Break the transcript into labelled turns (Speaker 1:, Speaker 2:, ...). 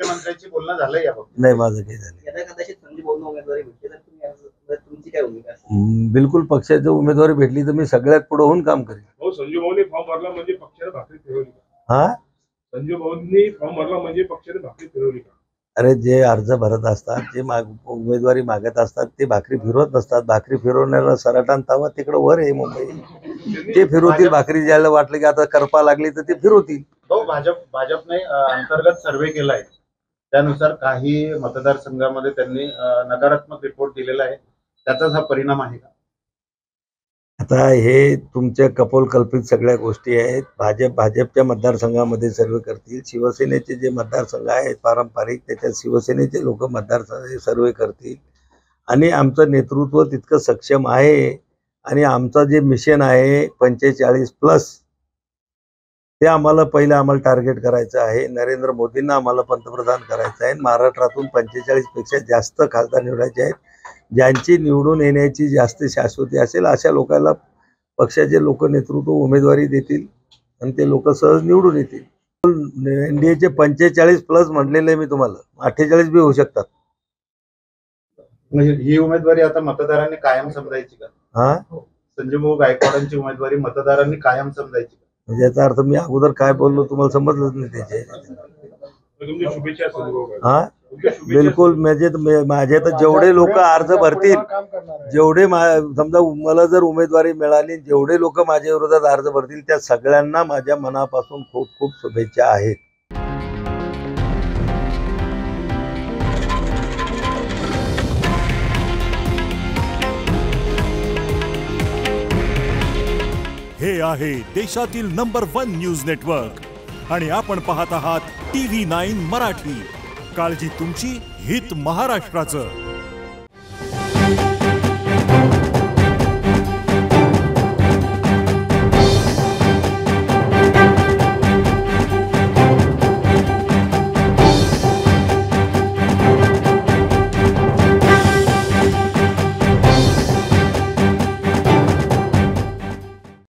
Speaker 1: मुख्यमंत्र्यांची बोलणं झालं याबाबत?
Speaker 2: नाही, माझं काही झालं बिलकुल. पक्षाची उमेदवारी भेटली तर मी सगळ्यात पुढे होऊन काम करेन.
Speaker 3: संजू भाऊनी फॉर्म भरला म्हणजे पक्षाने भाकरी फिरवली का?
Speaker 2: हा,
Speaker 3: संजू भाऊंनी फॉर्म भरला म्हणजे पक्षाने भाकरी फिरवली का?
Speaker 2: अरे, जे अर्ज भरत असतात, जे उमेदवारी मागत असतात, ते भाकरी फिरवत नसतात. भाकरी फिरवण्याला सराटान तावा तिकडे वर आहे मुंबई. ते फिरवतील भाकरी. ज्याला वाटलं की आता करपा लागली तर ते फिरवतील.
Speaker 1: भाजपने अंतर्गत सर्वे केलाय, त्यानुसार काही मतदारसंघामध्ये त्यांनी नकारात्मक रिपोर्ट दिलेला आहे. त्याचाच हा परिणाम आहे का?
Speaker 2: आता हे तुमच्या कपोलकल्पित सगळ्या गोष्टी आहेत. भाजपच्या मतदारसंघामध्ये सर्वे करतील. शिवसेनेचे जे मतदारसंघ आहेत पारंपरिक, त्याच्यात शिवसेनेचे लोक सर्वे करतील. आणि आमचं नेतृत्व तितकं सक्षम आहे. आणि आमचं जे मिशन आहे 45+, ते आम्हाला टार्गेट करायचं आहे. नरेंद्र मोदींना आम्हाला पंतप्रधान करायचं आहे. महाराष्ट्रातून 45पेक्षा जास्त खासदार निवडायचे आहेत. ज्यांची निवडून येण्याची जास्त शाश्वती असेल अशा लोकांना पक्षाचे लोक नेतृत्व उमेदवारी देतील आणि ते लोक सहज निवडून येतील. एनडीएचे 45+ म्हटलेले मी तुम्हाला, 48 बी होऊ शकतात.
Speaker 1: म्हणजे ही उमेदवारी आता मतदारांनी कायम समजायची का?
Speaker 2: हा,
Speaker 1: संजय भाऊ गायकवाडांची उमेदवारी मतदारांनी कायम समजायची का?
Speaker 2: म्हणजे याचा अर्थ मी अगोदर काय बोललो तुम्हाला समजलंच नाही त्याचे. हा, बिलकुल. माझे तर जेवढे लोक अर्ज भरतील, जेवढे समजा मला जर उमेदवारी मिळाली, जेवढे लोक माझ्या विरोधात अर्ज भरतील, त्या सगळ्यांना माझ्या मनापासून खूप खूप शुभेच्छा आहेत.
Speaker 4: हे आहे देशातील नंबर 1 न्यूज नेटवर्क आणि आपण पाहत आहात TV9 मराठी. काळजी तुमची, हित महाराष्ट्राचं.